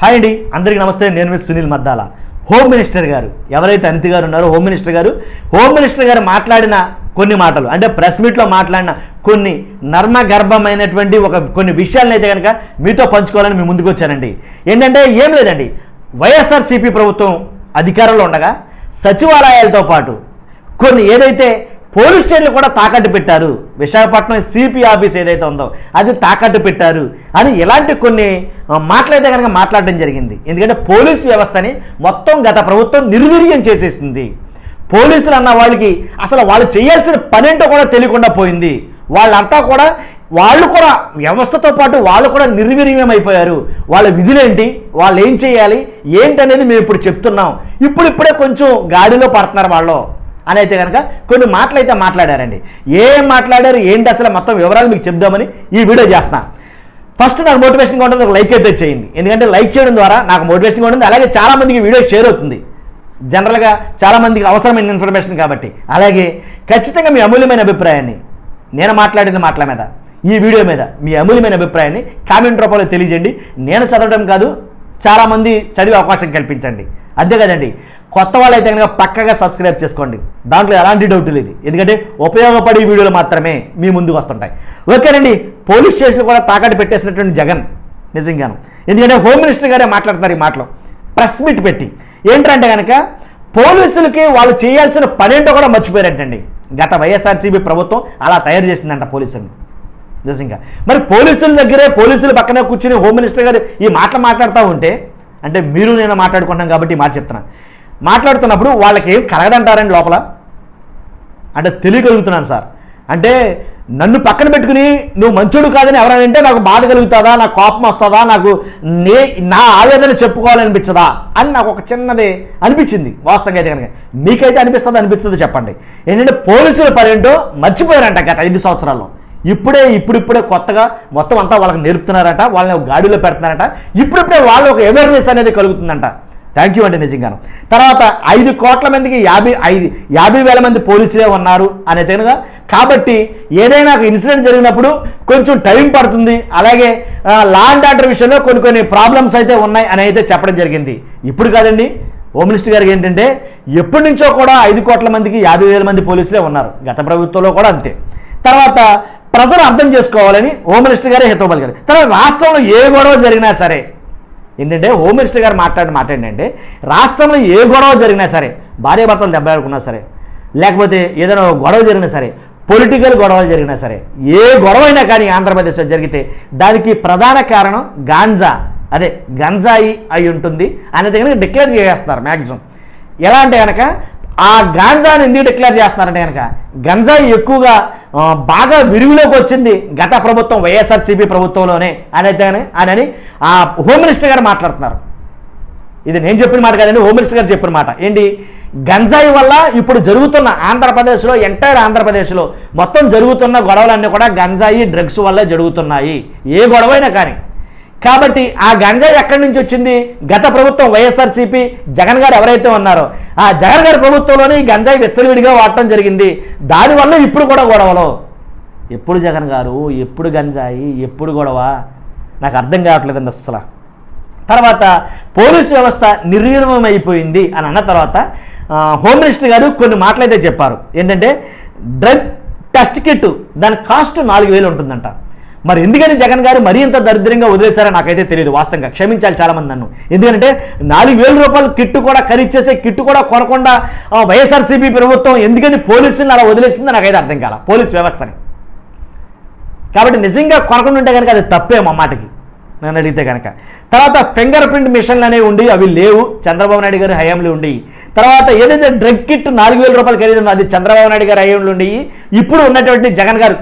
Hi అండి, అందరికీ నమస్తే. నేను మీ సునీల్ మద్దాల. హోమ్ మినిస్టర్ గారు ఎవరైతే అనితి గారు ఉన్నారో హోమ్ మినిస్టర్ గారు మాట్లాడిన కొన్ని మాటలు, అంటే ప్రెస్ మీట్లో మాట్లాడిన కొన్ని నర్మగర్భమైనటువంటి కొన్ని విషయాలను అయితే కనుక మీతో పంచుకోవాలని మీ ముందుకు వచ్చానండి. ఏంటంటే ఏం లేదండి, వైఎస్ఆర్సీపీ ప్రభుత్వం అధికారంలో ఉండగా సచివాలయాలతో పాటు కొన్ని ఏదైతే పోలీస్ స్టేషన్లు కూడా తాకట్టు పెట్టారు, విశాఖపట్నం సిపి ఆఫీస్ ఏదైతే ఉందో అది తాకట్టు పెట్టారు అని ఇలాంటి కొన్ని మాటలైతే కనుక మాట్లాడడం జరిగింది. ఎందుకంటే పోలీసు వ్యవస్థని మొత్తం గత ప్రభుత్వం నిర్వీర్యం చేసేసింది. పోలీసులు అన్న వాళ్ళకి అసలు వాళ్ళు చేయాల్సిన పనేంటో కూడా తెలియకుండా పోయింది. వాళ్ళు కూడా వ్యవస్థతో పాటు వాళ్ళు కూడా నిర్వీర్యం అయిపోయారు. వాళ్ళ విధులేంటి, వాళ్ళు ఏం చేయాలి ఏంటనేది మేము ఇప్పుడు చెప్తున్నాం. ఇప్పుడే కొంచెం గాడిలో పడుతున్నారు వాళ్ళు అని అయితే కనుక కొన్ని మాటలు అయితే మాట్లాడారండి. ఏం మాట్లాడారు ఏంటి అసలు మొత్తం వివరాలు మీకు చెప్దామని ఈ వీడియో చేస్తున్నా. ఫస్ట్ నాకు మోటివేషన్గా ఉంటుంది, ఒక లైక్ అయితే చేయండి. ఎందుకంటే లైక్ చేయడం ద్వారా నాకు మోటివేషన్గా ఉంటుంది, అలాగే చాలామందికి వీడియో షేర్ అవుతుంది. జనరల్గా చాలామందికి అవసరమైన ఇన్ఫర్మేషన్ కాబట్టి. అలాగే ఖచ్చితంగా మీ అమూల్యమైన అభిప్రాయాన్ని, నేను మాట్లాడిన మాటల మీద, ఈ వీడియో మీద మీ అమూల్యమైన అభిప్రాయాన్ని కామెంట్ రూపంలో తెలియజేయండి. నేను చదవడం కాదు, చాలామంది చదివే అవకాశం కల్పించండి. అంతే కదండి. కొత్త వాళ్ళు అయితే కనుక పక్కగా సబ్స్క్రైబ్ చేసుకోండి, దాంట్లో ఎలాంటి డౌట్ లేదు. ఎందుకంటే ఉపయోగపడే వీడియోలు మాత్రమే మీ ముందుకు వస్తుంటాయి. ఓకేనండి. పోలీస్ స్టేషన్లు కూడా తాకట్టు పెట్టేసినటువంటి జగన్ నిజంగాను. ఎందుకంటే హోమ్ మినిస్టర్ గారే మాట్లాడుతున్నారు ఈ మాటలో ప్రెస్ మీట్ పెట్టి. ఏంటంటే కనుక పోలీసులకి వాళ్ళు చేయాల్సిన పనేంటో కూడా మర్చిపోయారంటండి. గత వైఎస్ఆర్సీపీ ప్రభుత్వం అలా తయారు చేసిందంట పోలీసుల్ని నిజంగా. మరి పోలీసుల దగ్గరే, పోలీసుల పక్కనే కూర్చుని హోమ్ మినిస్టర్ గారు ఈ మాటలు మాట్లాడుతూ ఉంటే, అంటే మీరు నేను మాట్లాడుకుంటాం కాబట్టి ఈ మాట చెప్తున్నా. మాట్లాడుతున్నప్పుడు వాళ్ళకి ఏం కలగదంటారండి లోపల? అంటే తెలియగలుగుతున్నాను సార్. అంటే నన్ను పక్కన పెట్టుకుని నువ్వు మంచోడు కాదని ఎవరైనా అంటే నాకు బాధ కలుగుతుందా, నాకు కోపం వస్తుందా, నాకు నా ఆవేదన చెప్పుకోవాలనిపించదా అని నాకు ఒక చిన్నది అనిపించింది. వాస్తవంగా అయితే కనుక మీకైతే అనిపిస్తుందో చెప్పండి. ఏంటంటే పోలీసుల పనేంటో మర్చిపోయారంట గత 5 సంవత్సరాల్లో. ఇప్పుడిప్పుడే కొత్తగా మొత్తం అంతా వాళ్ళకి నేర్పుతున్నారట, వాళ్ళని గాడిలో పెడుతున్నారట. ఇప్పుడిప్పుడే వాళ్ళు ఒక అవేర్నెస్ అనేది కలుగుతుందంట. థ్యాంక్ యూ అండి నిజంగాను. తర్వాత 5 కోట్ల మందికి 50,000 మంది పోలీసులే ఉన్నారు అని తెనుగా. కాబట్టి ఏదైనా ఒక ఇన్సిడెంట్ జరిగినప్పుడు కొంచెం టైం పడుతుంది. అలాగే లా అండ్ ఆర్డర్ విషయంలో కొన్ని ప్రాబ్లమ్స్ అయితే ఉన్నాయి అని అయితే చెప్పడం జరిగింది. ఇప్పుడు కాదండి, హోమ్ మినిస్టర్ గారికి ఏంటంటే ఎప్పటి నుంచో కూడా 5 కోట్ల మందికి 50,000 మంది పోలీసులే ఉన్నారు. గత ప్రభుత్వంలో కూడా అంతే. తర్వాత ప్రజలు అర్థం చేసుకోవాలని హోమ్ మినిస్టర్ గారే హితవు పలికారు. తర్వాత రాష్ట్రంలో ఏ గొడవ జరిగినా సరే, ఏంటంటే హోమ్ మినిస్టర్ గారు మాట్లాడంటే రాష్ట్రంలో ఏ గొడవ జరిగినా సరే, భార్యాభర్తలు దెబ్బలాడుకున్నా సరే, లేకపోతే ఏదైనా గొడవ జరిగినా సరే, పొలిటికల్ గొడవలు జరిగినా సరే, ఏ గొడవ అయినా కానీ ఆంధ్రప్రదేశ్లో జరిగితే దానికి ప్రధాన కారణం గంజాయి అయి ఉంటుంది అనేది కనుక డిక్లేర్ చేస్తున్నారు మ్యాక్సిమం. ఎలా అంటే కనుక ఆ గాంజాని ఎందుకు డిక్లేర్ చేస్తున్నారంటే కనుక గంజాయి ఎక్కువగా బాగా విరివిలోకి వచ్చింది గత ప్రభుత్వం వైఎస్ఆర్సీపీ ప్రభుత్వంలోనే అని ఆ హోమ్ మినిస్టర్ గారు మాట్లాడుతున్నారు. ఇది నేను చెప్పిన మాట కాదండి, హోమ్ మినిస్టర్ గారు చెప్పిన మాట. ఏంటి, గంజాయి వల్ల ఇప్పుడు జరుగుతున్న ఆంధ్రప్రదేశ్లో, ఎంటైర్ ఆంధ్రప్రదేశ్లో మొత్తం జరుగుతున్న గొడవలన్నీ కూడా గంజాయి డ్రగ్స్ వల్లే జరుగుతున్నాయి, ఏ గొడవైనా కానీ. కాబట్టి ఆ గంజాయి ఎక్కడి నుంచి వచ్చింది? గత ప్రభుత్వం వైఎస్ఆర్సీపీ జగన్ గారు ఎవరైతే ఉన్నారో ఆ జగన్ గారి ప్రభుత్వంలోనే ఈ గంజాయి విచ్చలవిడిగా వాడటం జరిగింది. దానివల్ల ఇప్పుడు కూడా గొడవలు. ఎప్పుడు జగన్ గారు, ఎప్పుడు గంజాయి, ఎప్పుడు గొడవ, నాకు అర్థం కావట్లేదండి అసలు. తర్వాత పోలీసు వ్యవస్థ నిర్వీర్యం అయిపోయింది అని అన్న తర్వాత హోమ్ మినిస్టర్ గారు కొన్ని మాటలైతే చెప్పారు. ఏంటంటే డ్రగ్ టెస్ట్ కిట్ దాని కాస్ట్ 4,000 ఉంటుందంట. మరి ఎందుకని జగన్ గారు మరీ ఇంత దరిద్రంగా వదిలేశారో నాకైతే తెలియదు. వాస్తవంగా క్షమించాలి చాలామంది నన్ను. ఎందుకంటే 4,000 రూపాయలు కిట్టు కూడా ఖరీచేసే కిట్టు కూడా కొనకుండా వైఎస్ఆర్సీపీ ప్రభుత్వం ఎందుకని పోలీసులను అలా వదిలేసిందో నాకైతే అర్థం కాల, పోలీస్ వ్యవస్థని. కాబట్టి నిజంగా కొనకుండా ఉంటే కనుక అది తప్పేమో మాటకి నన్ను అడిగితే కనుక. తర్వాత ఫింగర్ ప్రింట్ మిషన్లు అనేవి ఉండి అవి లేవు, చంద్రబాబు నాయుడు గారి హయాంలో ఉండి. తర్వాత ఏదైతే డ్రగ్ కిట్ 4,000 రూపాయలు ఖరీదుందో అది చంద్రబాబు నాయుడు గారి హయాంలో ఉండి. ఇప్పుడు ఉన్నటువంటి జగన్ గారు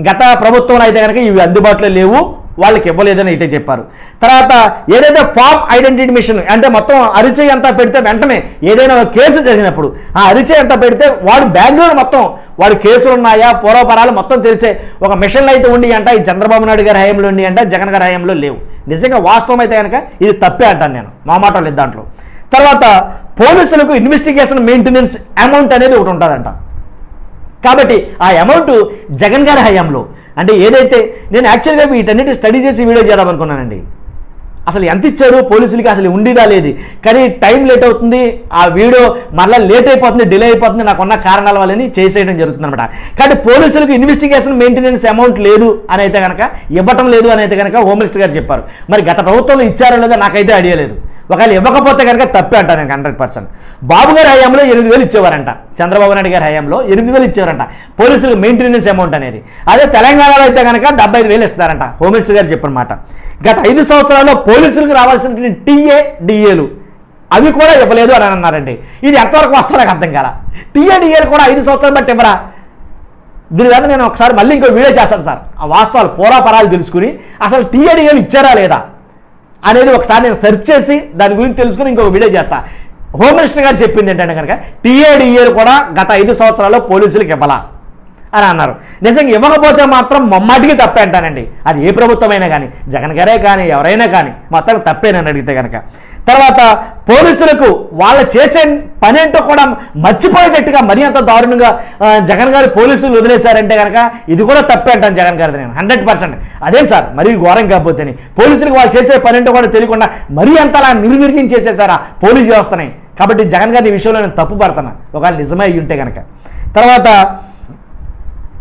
గత ప్రభుత్వంలో అయితే కనుక ఇవి అందుబాటులో లేవు, వాళ్ళకి ఇవ్వలేదని అయితే చెప్పారు. తర్వాత ఏదైతే ఫామ్ ఐడెంటిటీ మిషన్, అంటే మొత్తం అరిచేయి అంతా పెడితే వెంటనే ఏదైనా కేసు జరిగినప్పుడు ఆ అరిచేయి అంతా పెడితే వాడు బ్యాక్గ్రౌండ్ మొత్తం వాడు కేసులు ఉన్నాయా పూర్వపరాలు మొత్తం తెలిసే ఒక మిషన్లు అయితే ఉండి అంట. ఈ చంద్రబాబు నాయుడు గారి హయాంలో ఉండి అంట, జగన్ గారి హయాంలో లేవు. నిజంగా వాస్తవం అయితే కనుక ఇది తప్పే అంటాను నేను, మా మాట లేదు దాంట్లో. తర్వాత పోలీసులకు ఇన్వెస్టిగేషన్ మెయింటెనెన్స్ అమౌంట్ అనేది ఒకటి ఉంటుందంట. కాబట్టి ఆ అమౌంట్ జగన్ గారి హయాంలో, అంటే ఏదైతే నేను యాక్చువల్గా వీటన్నిటి స్టడీ చేసి వీడియో చేద్దామనుకున్నానండి. అసలు ఎంత ఇచ్చారు పోలీసులకి అసలు ఉండేదా లేదు, కానీ టైం లేట్ అవుతుంది, ఆ వీడియో మళ్ళీ లేట్ అయిపోతుంది, డిలే అయిపోతుంది, నాకున్న కారణాల వల్లని చేసేయడం జరుగుతుంది అనమాట. కాబట్టి పోలీసులకు ఇన్వెస్టిగేషన్ మెయింటెనెన్స్ అమౌంట్ లేదు అని అయితే కనుక, ఇవ్వటం లేదు అని అయితే కనుక హోమ్ మినిస్టర్ గారు చెప్పారు. మరి గత ప్రభుత్వంలో ఇచ్చారో లేదో నాకైతే ఐడియా లేదు. ఒకవేళ ఇవ్వకపోతే కనుక తప్పే అంట నేను 100%. బాబు గారి హయాంలో 8,000 ఇచ్చేవారంట, చంద్రబాబు నాయుడు గారి హయాంలో 8,000 ఇచ్చేవారంట పోలీసులకు మెయింటెనెన్స్ అమౌంట్ అనేది. అదే తెలంగాణలో అయితే కనుక 75,000 ఇస్తారంట హోమ్ మినిస్టర్ గారు చెప్పినమాట. గత 5 సంవత్సరాల్లో పోలీసులకు రావాల్సిన టీఏ డిఏలు అవి కూడా ఇవ్వలేదు అని అన్నారండి. ఇది ఎంతవరకు వస్తుందో నాకు అర్థం కాల. టీఏ డిఏలు కూడా 5 సంవత్సరాలు బట్టి ఇవ్వరా? దీని మీద నేను ఒకసారి మళ్ళీ ఇంకో వీడియో చేస్తాను సార్, ఆ వాస్తవాలు పోరాపరాలు తెలుసుకుని అసలు టీఏ డిఏలు ఇచ్చారా లేదా అనేది ఒకసారి నేను సెర్చ్ చేసి దాని గురించి తెలుసుకుని ఇంకొక వీడియో చేస్తా. హోమ్ మినిస్టర్ గారు చెప్పింది ఏంటంటే కనుక టీఏడిఏలు కూడా గత 5 సంవత్సరాల్లో పోలీసులకు ఇవ్వాలా అని అన్నారు. నిజంగా ఇవ్వకపోతే మాత్రం మమ్మాటికి తప్పే అంటానండి. అది ఏ ప్రభుత్వమైనా కానీ, జగన్ గారే కానీ ఎవరైనా కానీ మొత్తానికి తప్పేనని అడిగితే కనుక. తర్వాత పోలీసులకు వాళ్ళు చేసే పనేంటో కూడా మర్చిపోయేటట్టుగా మరీ అంత దారుణంగా జగన్ గారు పోలీసులు వదిలేశారంటే కనుక ఇది కూడా తప్పే అంటాను జగన్ గారిది నేను 100%. అదేం సార్ మరీ ఘోరం కాకపోతేనే పోలీసులకు వాళ్ళు చేసే పనేంటో కూడా తెలియకుండా మరీ అంతలా నిర్వీర్యం చేసేసారా పోలీస్ వ్యవస్థని. కాబట్టి జగన్ గారి విషయంలో నేను తప్పు పడుతున్నా ఒకవేళ నిజమే అయ్యి ఉంటే కనుక. తర్వాత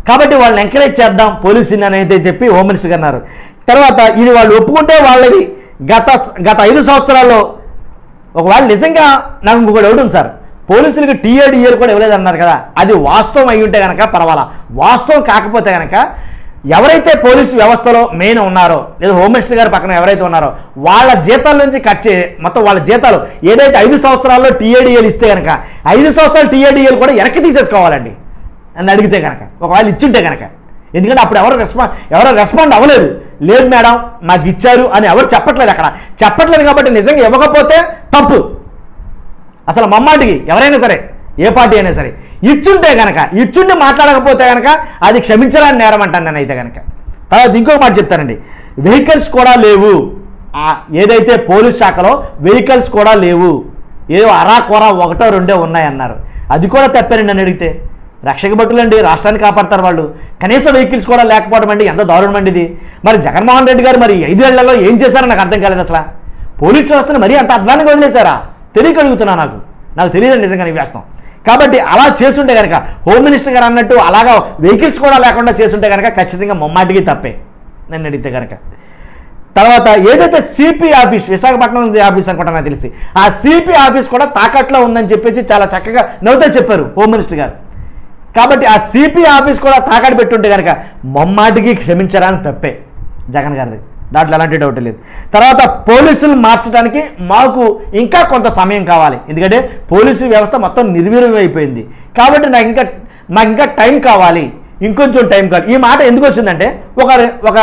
కాబట్టి వాళ్ళని ఎంకరేజ్ చేద్దాం పోలీసుని అని అయితే చెప్పి హోమ్ మినిస్టర్ గారు అన్నారు. తర్వాత ఇది వాళ్ళు ఒప్పుకుంటే వాళ్ళది గత 5 సంవత్సరాల్లో ఒకవేళ నిజంగా నాకు ఇంకొక డౌట్ ఉంది సార్, పోలీసులకు టీఏడిఏలు కూడా ఇవ్వలేదు అన్నారు కదా, అది వాస్తవం అయి ఉంటే కనుక పర్వాలా. వాస్తవం కాకపోతే కనుక ఎవరైతే పోలీసు వ్యవస్థలో మెయిన్ ఉన్నారో లేదా హోమ్ మినిస్టర్ గారి పక్కన ఎవరైతే ఉన్నారో వాళ్ళ జీతాల నుంచి కట్ మొత్తం వాళ్ళ జీతాలు ఏదైతే 5 సంవత్సరాల్లో టీఏడిఏలు ఇస్తే కనుక 5 సంవత్సరాలు టీఏడిఏలు కూడా వెనక్కి తీసేసుకోవాలండి అని అడిగితే కనుక, ఒకవేళ ఇచ్చుంటే కనుక. ఎందుకంటే అప్పుడు ఎవరో రెస్పాండ్ అవ్వలేదు. లేదు మేడం మాకు ఇచ్చారు అని ఎవరు చెప్పట్లేదు, అక్కడ చెప్పట్లేదు. కాబట్టి నిజంగా ఇవ్వకపోతే తప్పు అసలు మమ్మాటికి ఎవరైనా సరే ఏ పార్టీ అయినా సరే. ఇచ్చుండి మాట్లాడకపోతే కనుక అది క్షమించరాని నేరం అంటాను నేనైతే కనుక. తర్వాత ఇంకొక మాట చెప్తానండి, వెహికల్స్ కూడా లేవు. ఏదైతే పోలీస్ శాఖలో వెహికల్స్ కూడా లేవు, ఏదో అరాకొర 1-2 ఉన్నాయన్నారు. అది కూడా తప్పేనండి నన్ను అడిగితే. రక్షక భటులు అండి, రాష్ట్రాన్ని కాపాడతారు వాళ్ళు, కనీసం వెహికల్స్ కూడా లేకపోవడం అండి ఎంత దారుణం అండి ఇది. మరి జగన్మోహన్ రెడ్డి గారు మరి 5 ఏళ్లలో ఏం చేశారో నాకు అర్థం కాలేదు. అసలు పోలీసు వ్యవస్థను మరీ అంత అధ్వానంగా వదిలేశారా తెలియకడుగుతున్నా. నాకు తెలియదండి నిజంగా నీ వ్యవస్థ. కాబట్టి అలా చేస్తుంటే కనుక హోమ్ మినిస్టర్ గారు అన్నట్టు అలాగా వెహికల్స్ కూడా లేకుండా చేస్తుంటే కనుక ఖచ్చితంగా మమ్మాటికి తప్పే నన్ను అడిగితే కనుక. తర్వాత ఏదైతే సిపి ఆఫీస్ విశాఖపట్నం ఆఫీస్ అనుకుంటా నాకు తెలిసి, ఆ సిపి ఆఫీస్ కూడా తాకట్లో ఉందని చెప్పేసి చాలా చక్కగా నవ్వుతా చెప్పారు హోమ్ మినిస్టర్ గారు. కాబట్టి ఆ సిపి ఆఫీస్ కూడా తాకట్టు పెట్టుంటే కనుక మమ్మాటికి క్షమించడానికి తప్పే జగన్ గారిది, దాంట్లో ఎలాంటి డౌట్ లేదు. తర్వాత పోలీసులు మార్చడానికి మాకు ఇంకా కొంత సమయం కావాలి, ఎందుకంటే పోలీసు వ్యవస్థ మొత్తం నిర్వీర్యం అయిపోయింది. కాబట్టి నాకు ఇంకా టైం కావాలి, ఇంకొంచెం టైం కావాలి. ఈ మాట ఎందుకు వచ్చిందంటే ఒక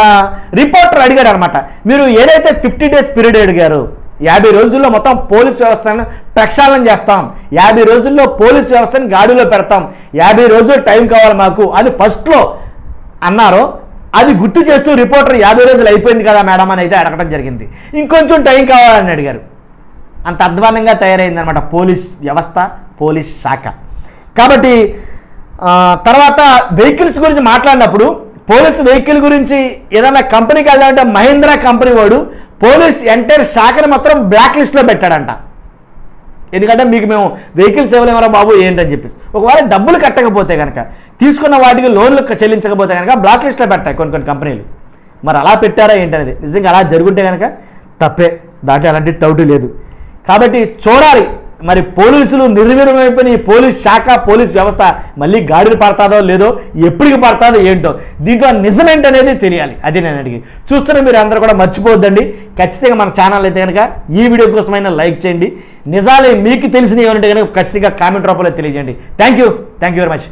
రిపోర్టర్ అడిగాడు అనమాట, మీరు ఏదైతే 50 days పీరియడ్ అడిగారు, 50 రోజుల్లో మొత్తం పోలీస్ వ్యవస్థను ప్రక్షాళన చేస్తాం, 50 రోజుల్లో పోలీస్ వ్యవస్థని గాడిలో పెడతాం, 50 రోజులు టైం కావాలి మాకు అని ఫస్ట్లో అన్నారో అది గుర్తు చేస్తూ రిపోర్టర్ 50 రోజులు అయిపోయింది కదా మేడం అని అయితే అడగడం జరిగింది. ఇంకొంచెం టైం కావాలని అడిగారు. అంత అధ్వానంగా తయారైందనమాట పోలీస్ వ్యవస్థ, పోలీస్ శాఖ. కాబట్టి తర్వాత వెహికల్స్ గురించి మాట్లాడినప్పుడు పోలీస్ వెహికల్ గురించి ఏదైనా కంపెనీకి వెళ్ళాలంటే మహీంద్రా కంపెనీ వాడు పోలీస్ ఎంటైర్ శాఖని మాత్రం బ్లాక్ లిస్ట్లో పెట్టాడంట. ఎందుకంటే మీకు మేము వెహికల్స్ ఇవ్వలేమరా బాబు ఏంటని చెప్పేసి. ఒకవేళ డబ్బులు కట్టకపోతే కనుక, తీసుకున్న వాటికి లోన్లు చెల్లించకపోతే కనుక బ్లాక్ లిస్ట్లో పెడతాయి కొన్ని కంపెనీలు. మరి అలా పెట్టారా ఏంటనేది నిజంగా అలా జరుగుంటే కనుక తప్పే, దాంట్లో ఎలాంటి డౌట్ లేదు. కాబట్టి చూడాలి మరి పోలీసులు నిర్వీర్యమైపోయిన ఈ పోలీస్ శాఖ, పోలీస్ వ్యవస్థ మళ్ళీ గాడిలు పడతాదో లేదో, ఎప్పటికి పడతాదో ఏంటో, దీంట్లో నిజమేంటనేది తెలియాలి. అది నేను అడిగి చూస్తున్న మీరు అందరూ కూడా మర్చిపోవద్దండి. ఖచ్చితంగా మన ఛానల్ అయితే కనుక ఈ వీడియో కోసమైనా లైక్ చేయండి. నిజాలే మీకు తెలిసినవి ఏమంటే కనుక ఖచ్చితంగా కామెంట్ రూపంలో తెలియజేయండి. Thank you very much.